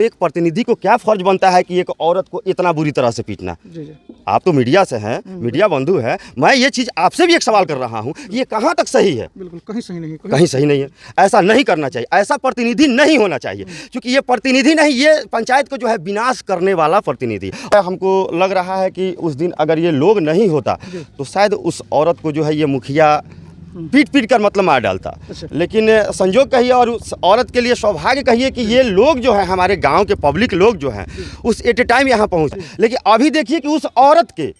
एक प्रतिनिधि को क्या फर्ज बनता है कि एक औरत को इतना बुरी तरह से पीटना। जी जी। आप तो मीडिया से हैं, मीडिया बंधु है, मैं ये चीज़ आपसे भी एक सवाल कर रहा हूँ, ये कहाँ तक सही है? बिल्कुल कहीं सही नहीं है, कहीं सही नहीं है। ऐसा नहीं करना चाहिए, ऐसा प्रतिनिधि नहीं होना चाहिए, क्योंकि ये प्रतिनिधि नहीं, ये पंचायत को जो है विनाश करने वाला प्रतिनिधि। हमको लग रहा है कि उस दिन अगर ये लोग नहीं होता तो शायद उस औरत को जो है ये मुखिया पीट पीट कर मतलब मार डालता। लेकिन संजोग कहिए और उस औरत के लिए सौभाग्य कहिए कि ये लोग जो है हमारे गांव के पब्लिक लोग जो हैं उस एट ए टाइम यहाँ पहुँचे। लेकिन अभी देखिए कि उस औरत के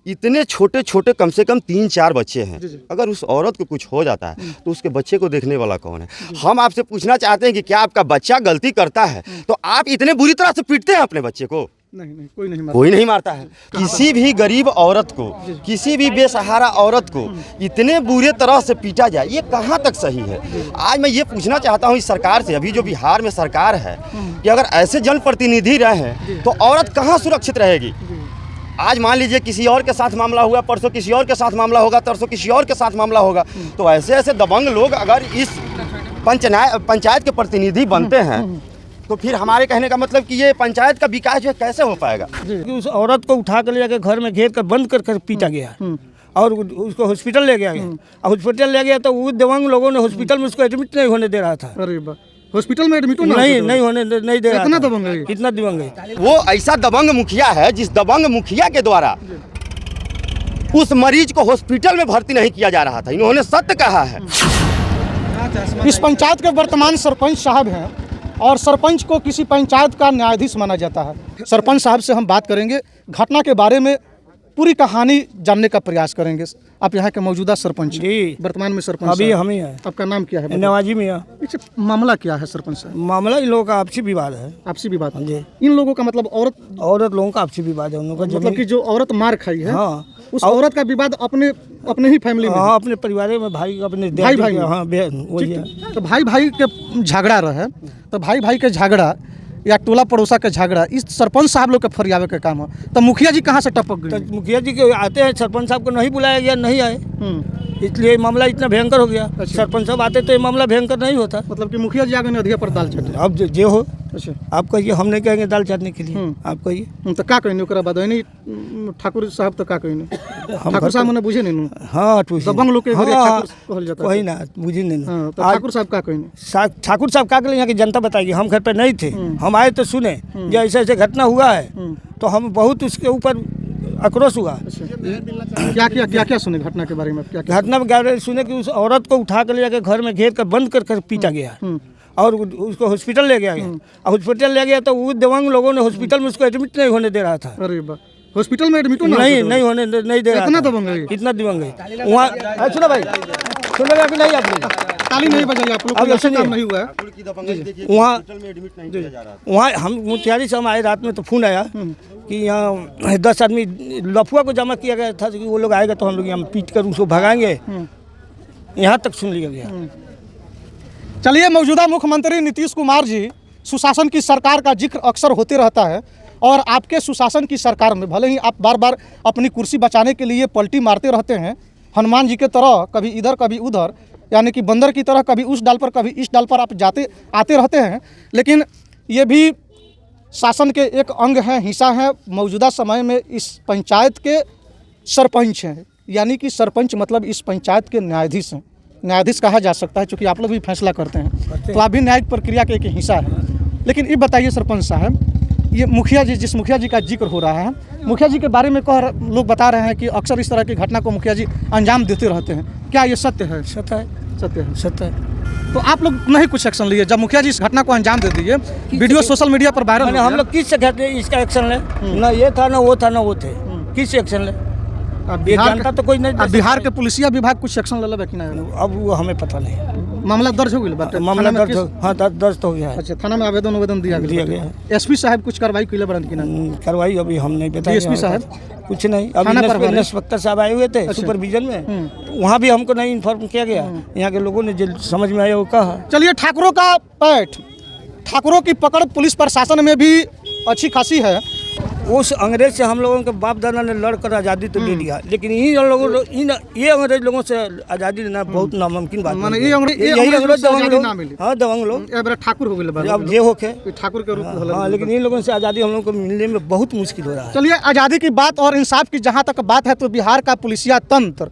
इतने छोटे छोटे कम से कम 3-4 बच्चे हैं। अगर उस औरत को कुछ हो जाता है तो उसके बच्चे को देखने वाला कौन है? हम आपसे पूछना चाहते हैं कि क्या आपका बच्चा गलती करता है तो आप इतने बुरी तरह से पीटते हैं अपने बच्चे को? नहीं, कोई नहीं मारता है। किसी भी गरीब औरत को, किसी भी बेसहारा औरत को इतने बुरे तरह से पीटा जाए, ये कहाँ तक सही है? आज मैं ये पूछना चाहता हूँ इस सरकार से, अभी जो बिहार में सरकार है, कि अगर ऐसे जनप्रतिनिधि रहे तो औरत कहाँ सुरक्षित रहेगी? आज मान लीजिए किसी और के साथ मामला हुआ, परसों किसी और के साथ मामला होगा, तरसों किसी और के साथ मामला होगा, तो ऐसे ऐसे दबंग लोग अगर इस पंचायत के प्रतिनिधि बनते हैं तो फिर हमारे कहने का मतलब कि ये पंचायत का विकास जो है कैसे हो पाएगा? कि उस औरत को उठा कर ले जाकर घर में घेर कर बंद कर पीटा गया और उसको हॉस्पिटल ले गया और हॉस्पिटल ले गया तो वो दिव्यांग लोगों ने हॉस्पिटल में उसको एडमिट नहीं होने दे रहा था। अरे हॉस्पिटल में एडमिट नहीं होने नहीं दे रहा। कितना दबंग है? कितना दबंग है? वो ऐसा दबंग मुखिया है जिस दबंग मुखिया के द्वारा उस मरीज को हॉस्पिटल में भर्ती नहीं किया जा रहा था। इन्होंने सत्य कहा है। इस पंचायत के वर्तमान सरपंच साहब हैं और सरपंच को किसी पंचायत का न्यायाधीश माना जाता है। सरपंच साहब से हम बात करेंगे, घटना के बारे में पूरी कहानी जानने का प्रयास करेंगे। आप यहाँ के मौजूदा सरपंच जी, वर्तमान में सरपंच अभी हम ही हैं। आपका नाम क्या है? नवाजी मियाँ। मामला क्या है सरपंच साहब? मामला इन लोगों का आपसी विवाद है। आपसी विवाद जी। इन लोगों का मतलब औरत लोगों का आपसी विवाद है। उन लोगों का मतलब कि जो औरत मार खाई है, हाँ, उस औरत का विवाद अपने ही फैमिली में? हाँ, अपने परिवार में, भाई अपने भाई हाँ वही है। तो भाई के झगड़ा रहे तो भाई के झगड़ा या टोला पड़ोसा के झगड़ा इस सरपंच साहब लोग के फरियावे के काम है, तो मुखिया जी कहाँ से टपक गए? तो मुखिया जी के आते हैं, सरपंच साहब को नहीं बुलाया गया, नहीं आए, इसलिए मामला इतना भयंकर हो गया। सरपंच साहब आते तो ये मामला भयंकर नहीं होता। मतलब कि मुखिया जी आगे नदिया पर दाल चाटे। अब जो हो, अच्छा, आप कहिए, हम नहीं कहेंगे दाल चाटने के लिए, आप कहिए। तो का कहने ओकरा बाद नहीं ठाकुर साहब तो का कहने? ठाकुर साहब मने बुझे नहीं। हाँ, दबंग लोग के घरे ठाकुर कहल जाता है। वही ना, बुझी नहीं। तो ठाकुर साहब का कहने? ठाकुर साहब का कहले, यहाँ की जनता बताएगी, हम घर पे नहीं थे, हम आए तो सुने जो ऐसे ऐसे घटना हुआ है, तो हम बहुत उसके ऊपर आक्रोश हुआ। क्या सुने घटना के बारे में? घटना में सुने कि उस औरत को उठा कर ले जाकर घर में घेर कर बंद कर पीटा गया और उसको हॉस्पिटल ले गया और हॉस्पिटल ले गया तो वो दिव्यांग लोगों ने हॉस्पिटल में उसको एडमिट नहीं होने दे रहा था। अरे हॉस्पिटल में एडमिट नहीं होने नहीं दे रहा। कितना दबंग है? कितना दबंग है वहाँ? सुनो भाई, सुनो अभी नहीं, आप ताली नहीं बजाइए, आप लोग को ऐसा काम नहीं हुआ है वहाँ। हम मुखियारी से हम आए रात में तो फोन आया कि यहाँ 10 आदमी लफुआ को जमा किया गया था कि वो लोग आएगा तो हम लोग यहाँ पीट कर उसको भगाएंगे, यहाँ तक सुन लिया गया। चलिए, मौजूदा मुख्यमंत्री नीतीश कुमार जी, सुशासन की सरकार का जिक्र अक्सर होते रहता है और आपके सुशासन की सरकार में भले ही आप बार बार अपनी कुर्सी बचाने के लिए पलटी मारते रहते हैं, हनुमान जी के तरह कभी इधर कभी उधर, यानी कि बंदर की तरह कभी उस डाल पर कभी इस डाल पर आप आते रहते हैं, लेकिन ये भी शासन के एक अंग है, हिस्सा है। मौजूदा समय में इस पंचायत के सरपंच हैं, यानी कि सरपंच मतलब इस पंचायत के न्यायाधीश हैं। न्यायाधीश कहा जा सकता है क्योंकि आप लोग भी फैसला करते हैं, तो आप भी न्यायिक प्रक्रिया के एक हिस्सा है। लेकिन ये बताइए सरपंच साहब, ये मुखिया जी, जिस मुखिया जी का जिक्र हो रहा है, मुखिया जी के बारे में लोग बता रहे हैं कि अक्सर इस तरह की घटना को मुखिया जी अंजाम देते रहते हैं, क्या ये सत्य है? सत्य है। तो आप लोग नहीं कुछ एक्शन लिए जब मुखिया जी इस घटना को अंजाम दे दिए, वीडियो सोशल मीडिया पर वायरल? हम लोग किस से कहते हैं इसका एक्शन ले? ना ये था ना वो था ना वो थे, किस एक्शन ले? जानता तो कोई नहीं। बिहार के पुलिसिया विभाग कुछ एक्शन ले कि नहीं? अब वो हमें पता नहीं। मामला दर्ज हो गया? मामला दर्ज हो गया है। अच्छा, थाना में आवेदन दिया गया है। एसपी साहब कुछ कार्रवाई की बरंद की नहीं? कार्रवाई अभी हम नहीं पता। एसपी साहब कुछ नहीं, अभी इंस्पेक्टर साहब आए हुए थे सुपरविजन में, वहाँ भी हमको नहीं इन्फॉर्म किया गया। यहाँ के लोगों ने जो समझ में आया वो कहा। चलिए, ठाकुरों का पैठ, ठाकुरों की पकड़ पुलिस प्रशासन में भी अच्छी खासी है। उस अंग्रेज से हम लोगों के बाप दादा ने लड़कर आज़ादी तो ले लिया, लेकिन ये अंग्रेज लोगों से आज़ादी लेना बहुत नामुमकिन बात माने है। ये अंग्रेज यही अंग्रेज दबंग लोग, ना मिली। हाँ दबंग लोग, ये बड़ा ठाकुर हो गए अब जे होके ठाकुर के रूप में। हाँ, लेकिन इन लोगों से आज़ादी हम लोग को मिलने में बहुत मुश्किल हो रहा है। चलिए, आज़ादी की बात और इंसाफ की जहाँ तक बात है तो बिहार का पुलिसिया तंत्र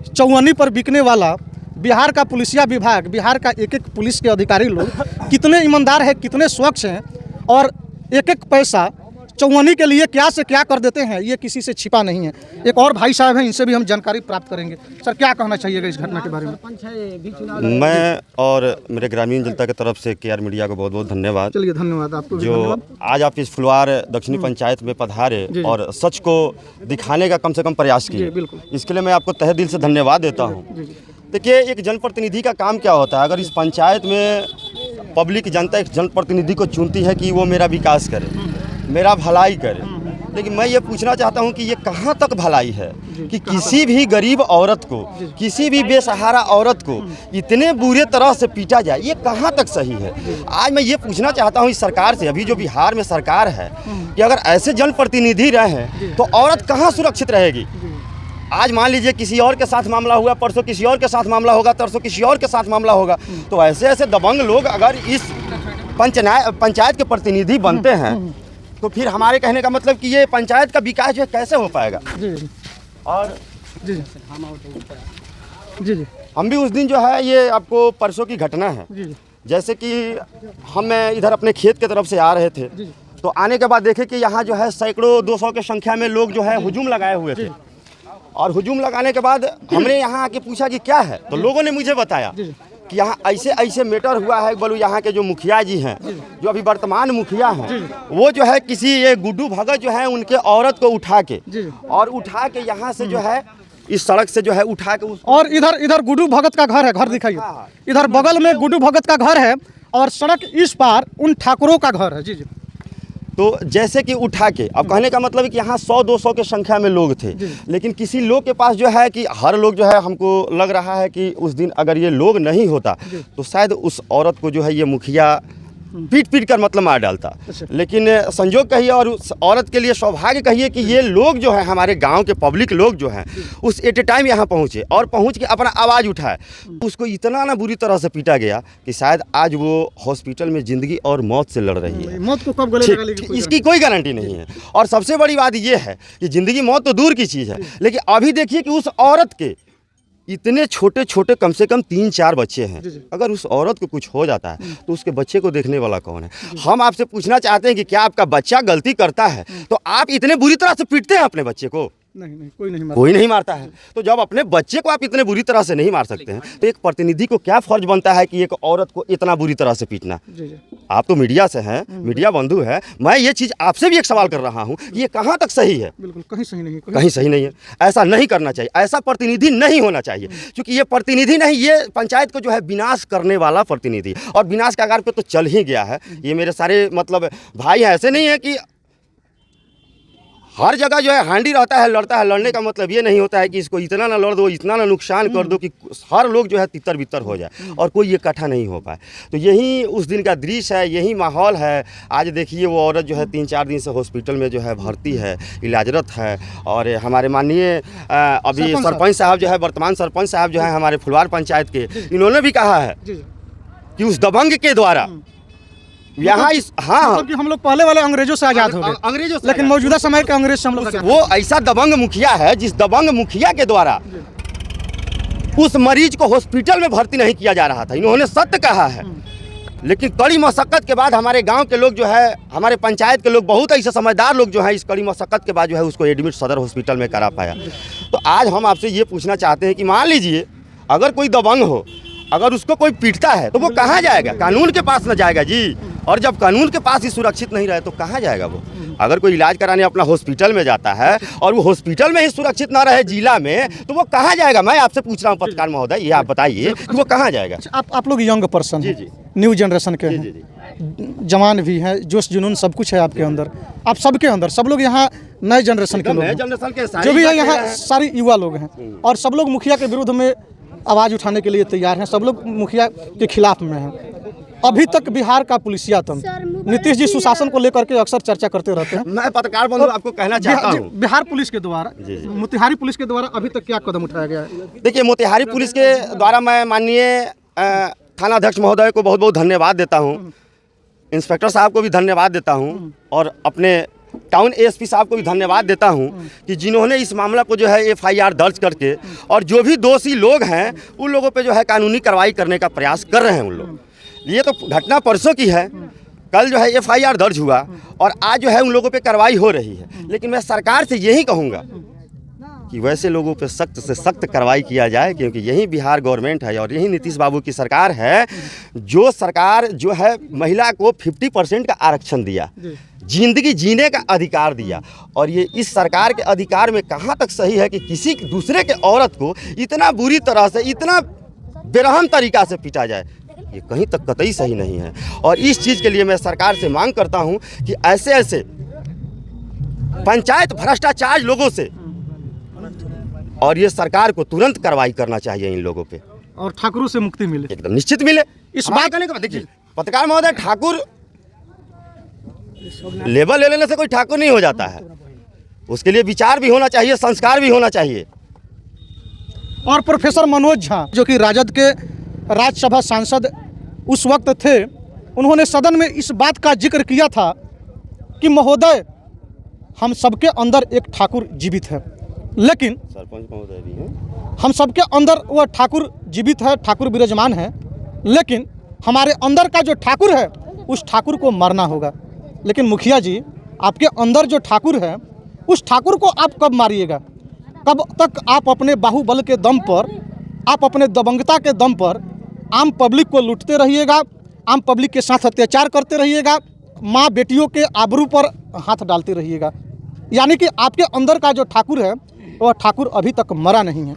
चौवन्नी पर बिकने वाला, बिहार का पुलिसिया विभाग, बिहार का एक एक पुलिस के अधिकारी लोग कितने ईमानदार हैं, कितने स्वच्छ हैं और एक एक पैसा चौवन्नी के लिए क्या से क्या कर देते हैं, ये किसी से छिपा नहीं है। एक और भाई साहब हैं, इनसे भी हम जानकारी प्राप्त करेंगे। सर, क्या कहना चाहिएगा इस घटना के बारे में? मैं और मेरे ग्रामीण जनता की तरफ से KR मीडिया को बहुत बहुत धन्यवाद। चलिए, धन्यवाद आपको भी। जो धन्यवाद। आज आप इस फुलवार दक्षिणी पंचायत में पधारे और सच को दिखाने का कम से कम प्रयास किए, बिल्कुल। इसके लिए मैं आपको तहे दिल से धन्यवाद देता हूँ। देखिए, एक जनप्रतिनिधि का काम क्या होता है? अगर इस पंचायत में पब्लिक जनता एक जनप्रतिनिधि को चुनती है कि वो मेरा विकास करे, मेरा भलाई करे, लेकिन मैं ये पूछना चाहता हूँ कि ये कहाँ तक भलाई है कि किसी भी गरीब औरत को, किसी भी बेसहारा औरत को इतने बुरे तरह से पीटा जाए, ये कहाँ तक सही है? आज मैं ये पूछना चाहता हूँ इस सरकार से, अभी जो बिहार में सरकार है, कि अगर ऐसे जनप्रतिनिधि रहे तो औरत कहाँ सुरक्षित रहेगी? आज मान लीजिए किसी और के साथ मामला हुआ, परसों किसी और के साथ मामला होगा, तरसों किसी और के साथ मामला होगा, तो ऐसे ऐसे दबंग लोग अगर इस पंचायत के प्रतिनिधि बनते हैं तो फिर हमारे कहने का मतलब कि ये पंचायत का विकास जो है कैसे हो पाएगा? जी और जी जी जी हम भी उस दिन जो है, ये आपको परसों की घटना है, जी जैसे कि हम इधर अपने खेत की तरफ से आ रहे थे, तो आने के बाद देखे कि यहाँ जो है सैकड़ों 200 की संख्या में लोग जो है हुजूम लगाए हुए थे। और हुजूम लगाने के बाद हमने यहाँ आके पूछा कि क्या है, तो लोगों ने मुझे बताया कि यहाँ ऐसे ऐसे मैटर हुआ है। बोलूँ यहाँ के जो मुखिया जी हैं, जो अभी वर्तमान मुखिया हैं, वो जो है किसी ये गुड्डू भगत जो है उनके औरत को उठा के यहाँ से जो है इस सड़क से जो है उठा के और इधर गुड्डू भगत का घर है, घर दिखाइए। इधर बगल में गुड्डू भगत का घर है और सड़क इस पार उन ठाकुरों का घर है। जी जी। तो जैसे कि उठा के, अब कहने का मतलब है कि यहाँ 100-200 के संख्या में लोग थे, लेकिन किसी लोग के पास जो है कि हर लोग जो है, हमको लग रहा है कि उस दिन अगर ये लोग नहीं होता तो शायद उस औरत को जो है ये मुखिया पीट कर मतलब मार डालता। लेकिन संजोग कहिए और उस औरत के लिए सौभाग्य कहिए कि ये लोग जो है, हमारे गांव के पब्लिक लोग जो हैं, उस एट ए टाइम यहाँ पहुँचे और पहुँच के अपना आवाज़ उठाए। उसको इतना ना बुरी तरह से पीटा गया कि शायद आज वो हॉस्पिटल में ज़िंदगी और मौत से लड़ रही है। मौत को कब गले लगा लेगी, इसकी कोई गारंटी नहीं है। और सबसे बड़ी बात ये है कि ज़िंदगी मौत तो दूर की चीज़ है, लेकिन अभी देखिए कि उस औरत के इतने छोटे छोटे कम से कम 3-4 बच्चे हैं। अगर उस औरत को कुछ हो जाता है तो उसके बच्चे को देखने वाला कौन है? हम आपसे पूछना चाहते हैं कि क्या आपका बच्चा गलती करता है तो आप इतने बुरी तरह से पीटते हैं अपने बच्चे को? नहीं, कोई नहीं मारता है। तो जब अपने बच्चे को आप इतने बुरी तरह से नहीं मार सकते हैं तो एक प्रतिनिधि को क्या फर्ज बनता है कि एक औरत को इतना बुरी तरह से पीटना? आप तो मीडिया से हैं, मीडिया बंधु है, मैं ये चीज़ आपसे भी एक सवाल कर रहा हूँ, ये कहाँ तक सही है? बिल्कुल कहीं सही नहीं है। ऐसा नहीं करना चाहिए, ऐसा प्रतिनिधि नहीं होना चाहिए, क्योंकि ये प्रतिनिधि नहीं, ये पंचायत को जो है विनाश करने वाला प्रतिनिधि, और विनाश के आगार पे तो चल ही गया है। ये मेरे सारे मतलब भाई ऐसे नहीं है कि हर जगह जो है हांडी रहता है, लड़ता है। लड़ने का मतलब ये नहीं होता है कि इसको इतना ना लड़ दो, इतना ना नुकसान कर दो कि हर लोग जो है तितर बितर हो जाए और कोई इकट्ठा नहीं हो पाए। तो यही उस दिन का दृश्य है, यही माहौल है। आज देखिए वो औरत जो है 3-4 दिन से हॉस्पिटल में जो है भर्ती है, इलाजरत है। और हमारे माननीय अभी सरपंच साहब जो है, वर्तमान सरपंच साहब जो है हमारे फुलवार पंचायत के, इन्होंने भी कहा है कि उस दबंग के द्वारा यहाँ इस हाँ कि हम लोग पहले वाले अंग्रेजों से आज़ाद हो गए, अंग्रेजों से, लेकिन मौजूदा समय के अंग्रेज से हम लोग वो ऐसा दबंग मुखिया है जिस दबंग मुखिया के द्वारा उस मरीज को हॉस्पिटल में भर्ती नहीं किया जा रहा था। इन्होंने सत्य कहा है, लेकिन कड़ी मशक्कत के बाद हमारे गांव के लोग जो है, हमारे पंचायत के लोग, बहुत ऐसे समझदार लोग जो है, इस कड़ी मशक्कत के बाद जो है उसको एडमिट सदर हॉस्पिटल में करा पाया। तो आज हम आपसे ये पूछना चाहते हैं कि मान लीजिए अगर कोई दबंग हो, अगर उसको कोई पीटता है तो वो कहाँ जाएगा? कानून के पास न जाएगा जी। और जब कानून के पास ही सुरक्षित नहीं रहे तो कहाँ जाएगा वो? अगर कोई इलाज कराने अपना हॉस्पिटल में जाता है और वो हॉस्पिटल में ही सुरक्षित ना रहे, जिला में, तो वो कहाँ जाएगा? मैं आपसे पूछ रहा हूँ पत्रकार महोदय, ये आप बताइए कि वो कहाँ जाएगा? आप लोग यंग पर्सन हैं, न्यू जनरेशन के हैं, जवान भी हैं, जोश जुनून सब कुछ है आपके अंदर, आप सबके अंदर, सब लोग यहाँ नए जनरेशन के लोग हैं, जो भी है यहाँ सारी युवा लोग हैं, और सब लोग मुखिया के विरुद्ध में आवाज़ उठाने के लिए तैयार हैं, सब लोग मुखिया के खिलाफ में हैं। अभी तक बिहार का पुलिसिया तंत्र, नीतीश जी सुशासन को लेकर के अक्सर चर्चा करते रहते हैं। मैं पत्रकार बंधु आपको कहना चाहता हूँ, बिहार पुलिस के द्वारा, मोतिहारी पुलिस के द्वारा अभी तक क्या कदम उठाया गया है? देखिए, मोतिहारी पुलिस के द्वारा मैं माननीय थाना अध्यक्ष महोदय को बहुत बहुत धन्यवाद देता हूँ, इंस्पेक्टर साहब को भी धन्यवाद देता हूँ और अपने टाउन एएसपी साहब को भी धन्यवाद देता हूँ कि जिन्होंने इस मामला को जो है एफआईआर दर्ज करके और जो भी दोषी लोग हैं उन लोगों पे जो है कानूनी कार्रवाई करने का प्रयास कर रहे हैं उन लोग। ये तो घटना परसों की है, कल जो है एफआईआर दर्ज हुआ और आज जो है उन लोगों पे कार्रवाई हो रही है। लेकिन मैं सरकार से यही कहूँगा कि वैसे लोगों पे सख्त से सख्त कार्रवाई किया जाए, क्योंकि यही बिहार गवर्नमेंट है और यही नीतीश बाबू की सरकार है जो सरकार जो है महिला को 50% का आरक्षण दिया, जिंदगी जीने का अधिकार दिया। और ये इस सरकार के अधिकार में कहाँ तक सही है कि किसी दूसरे के औरत को इतना बुरी तरह से, इतना बेरहम तरीक़ा से पीटा जाए, ये कहीं तक कतई सही नहीं है। और इस चीज़ के लिए मैं सरकार से मांग करता हूँ कि ऐसे ऐसे पंचायत भ्रष्टाचार लोगों से और ये सरकार को तुरंत कार्रवाई करना चाहिए इन लोगों पे, और ठाकुरों से मुक्ति मिले, एकदम निश्चित मिले। इस बात करने के बाद देखिए, पत्रकार महोदय, ठाकुर लेबल ले लेने से कोई ठाकुर नहीं हो जाता है, उसके लिए विचार भी होना चाहिए, संस्कार भी होना चाहिए। और प्रोफेसर मनोज झा जो कि राजद के राज्यसभा सांसद उस वक्त थे, उन्होंने सदन में इस बात का जिक्र किया था कि महोदय हम सबके अंदर एक ठाकुर जीवित है, लेकिन सरपंच महोदय भी हैं, हम सबके अंदर वह ठाकुर जीवित है, ठाकुर विराजमान है, लेकिन हमारे अंदर का जो ठाकुर है उस ठाकुर को मरना होगा। लेकिन मुखिया जी, आपके अंदर जो ठाकुर है उस ठाकुर को आप कब मारिएगा? कब तक आप अपने बाहुबल के दम पर, आप अपने दबंगता के दम पर आम पब्लिक को लूटते रहिएगा, आम पब्लिक के साथ अत्याचार करते रहिएगा, माँ बेटियों के आबरू पर हाथ डालते रहिएगा? यानी कि आपके अंदर का जो ठाकुर है वह ठाकुर अभी तक मरा नहीं है।